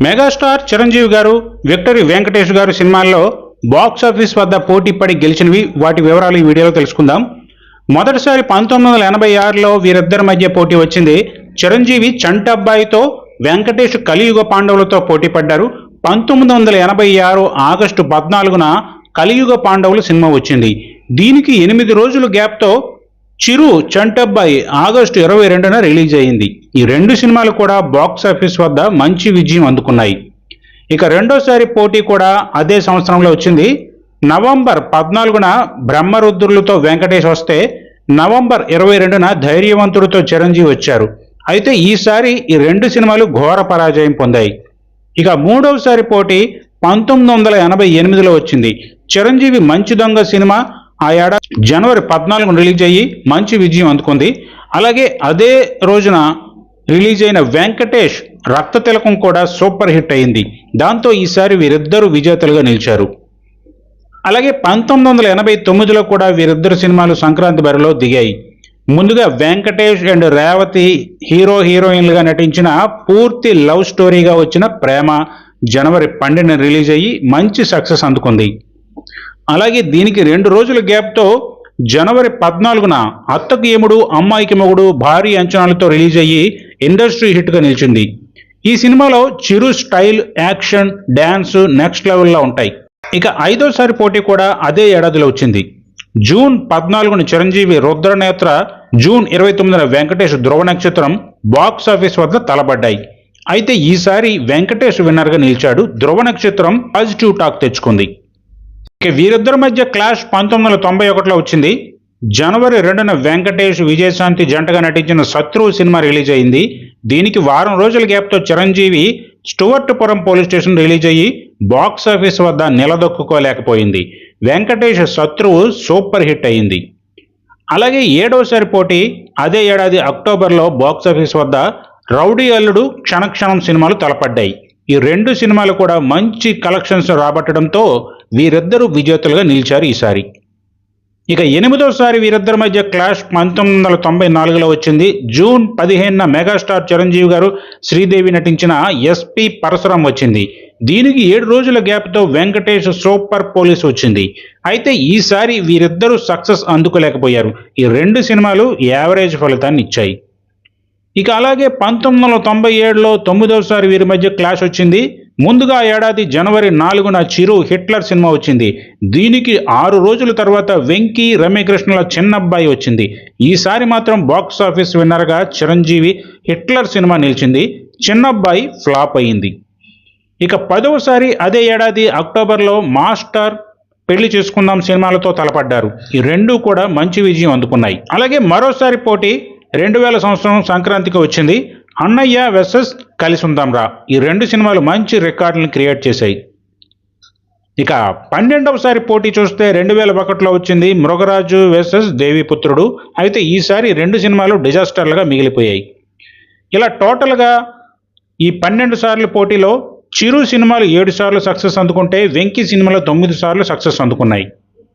Megastar Chiranjeevi గారు, victory Venkatesh గారు సినిమాల్లో బాక్స్ ఆఫీస్ వద్ద పోటీ పడి గెలిచినవి, వాటి వివరాలు ఈ వీడియోలో తెలుసుకుందాం. మొదటిసారి 1986లో వీరిద్దరి మధ్య పోటీ వచ్చింది. చిరంజీవి చంటబ్బాయితో, వెంకటేష్ కలియుగ పాండవులతో పోటీ పడ్డారు. 1986 ఆగస్టు 14న కలియుగ పాండవులు సినిమా వచ్చింది. దీనికి 8 రోజుల గ్యాప్తో చిరు చంటబ్బాయి ఆగస్టు 22న రిలీజ్ అయింది. ఈ రెండు సినిమాలు కూడా బాక్స్ ఆఫీస్ వద్ద మంచి విజయం అందుకున్నాయి. ఇక రెండోసారి పోటీ కూడా అదే సంవత్సరంలో వచ్చింది. నవంబర్ 14న బ్రహ్మరుద్రులతో వెంకటేష్ వస్తే, నవంబర్ 22న ధైర్యవంతుడితో చిరంజీవి వచ్చారు. అయితే ఈసారి ఈ రెండు సినిమాలు ఘోర పరాజయం పొందాయి. ఇక మూడవసారి పోటీ 1988లో వచ్చింది. చిరంజీవి మంచి దొంగ సినిమా ఆ ఏడాది జనవరి 14న రిలీజ్ అయ్యి మంచి విజయం అందుకుంది. అలాగే అదే రోజున రిలీజ్ అయిన వెంకటేష్ రక్త తిలకం కూడా సూపర్ హిట్ అయింది. దాంతో ఈసారి వీరిద్దరూ విజేతలుగా నిలిచారు. అలాగే 1989లో కూడా వీరిద్దరు సినిమాలు సంక్రాంతి బరిలో దిగాయి. ముందుగా వెంకటేష్ అండ్ రేవతి హీరో హీరోయిన్లుగా నటించిన పూర్తి లవ్ స్టోరీగా వచ్చిన ప్రేమ జనవరి 12న రిలీజ్ అయ్యి మంచి సక్సెస్ అందుకుంది. అలాగే దీనికి 2 రోజుల గ్యాప్తో జనవరి 14న అత్తకు యముడు అమ్మాయికి మొగుడు భారీ అంచనాలతో రిలీజ్ అయ్యి ఇండస్ట్రీ హిట్గా నిలిచింది. ఈ సినిమాలో చిరు స్టైల్, యాక్షన్, డ్యాన్స్ నెక్స్ట్ లెవెల్లో ఉంటాయి. ఇక ఐదోసారి పోటీ కూడా అదే ఏడాదిలో వచ్చింది. జూన్ 14న చిరంజీవి రుద్రనేత్ర, జూన్ 29న వెంకటేష్ ధ్రువ నక్షత్రం బాక్స్ ఆఫీస్ వద్ద తలబడ్డాయి. అయితే ఈసారి వెంకటేష్ విన్నర్గా నిలిచాడు. ధ్రువ నక్షత్రం పాజిటివ్ టాక్ తెచ్చుకుంది. ఇక వీరిద్దరి మధ్య క్లాష్ 1991లో వచ్చింది. జనవరి 2న వెంకటేష్, విజయశాంతి జంటగా నటించిన శత్రువు సినిమా రిలీజ్ అయింది. దీనికి వారం రోజుల గ్యాప్తో Chiranjeevi Stuartpuram police station release అయ్యి బాక్స్ ఆఫీస్ వద్ద నిలదొక్కుకోలేకపోయింది. వెంకటేష్ శత్రువు సూపర్ హిట్ అయింది. అలాగే ఏడవసారి పోటీ అదే ఏడాది అక్టోబర్లో బాక్స్ ఆఫీస్ వద్ద రౌడీ అల్లుడు, క్షణక్షణం సినిమాలు తలపడ్డాయి. ఈ రెండు సినిమాలు కూడా మంచి కలెక్షన్స్ రాబట్టడంతో వీరిద్దరూ విజేతలుగా నిలిచారు ఈసారి. ఇక 8వసారి వీరిద్దరి మధ్య క్లాష్ 1994లో వచ్చింది. జూన్ 15న మెగాస్టార్ చిరంజీవి గారు, శ్రీదేవి నటించిన ఎస్పీ పరశురాం వచ్చింది. దీనికి 7 రోజుల గ్యాప్తో వెంకటేష్ సూపర్ పోలీస్ వచ్చింది. అయితే ఈసారి వీరిద్దరూ సక్సెస్ అందుకోలేకపోయారు. ఈ రెండు సినిమాలు యావరేజ్ ఫలితాన్ని ఇచ్చాయి. ఇక అలాగే 1997లో 9వసారి వీరి మధ్య క్లాష్ వచ్చింది. ముందుగా ఏడాది జనవరి 4న చిరు హిట్లర్ సినిమా వచ్చింది. దీనికి 6 రోజుల తర్వాత వెంకీ రమ్యకృష్ణల చిన్నబ్బాయి వచ్చింది. ఈసారి మాత్రం బాక్స్ ఆఫీస్ విన్నర్గా చిరంజీవి హిట్లర్ సినిమా నిలిచింది. చిన్నబ్బాయి ఫ్లాప్ అయింది. ఇక 10వసారి అదే ఏడాది అక్టోబర్లో మాస్టర్, పెళ్లి చేసుకుందాం సినిమాలతో తలపడ్డారు. ఈ రెండూ కూడా మంచి విజయం అందుకున్నాయి. అలాగే మరోసారి పోటీ 2000 సంవత్సరం సంక్రాంతికి వచ్చింది. అన్నయ్య వెర్సెస్ కలిసి ఉందాం రా. ఈ రెండు సినిమాలు మంచి రికార్డులను క్రియేట్ చేశాయి. ఇక 12వసారి పోటీ చూస్తే 2001లో వచ్చింది మృగరాజు వెర్సెస్ దేవిపుత్రుడు. అయితే ఈసారి రెండు సినిమాలు డిజాస్టర్లుగా మిగిలిపోయాయి. ఇలా టోటల్గా ఈ 12 సార్లు పోటీలో చిరు సినిమాలు 7 సార్లు సక్సెస్ అందుకుంటే, వెంకీ సినిమాలు 9 సార్లు సక్సెస్ అందుకున్నాయి.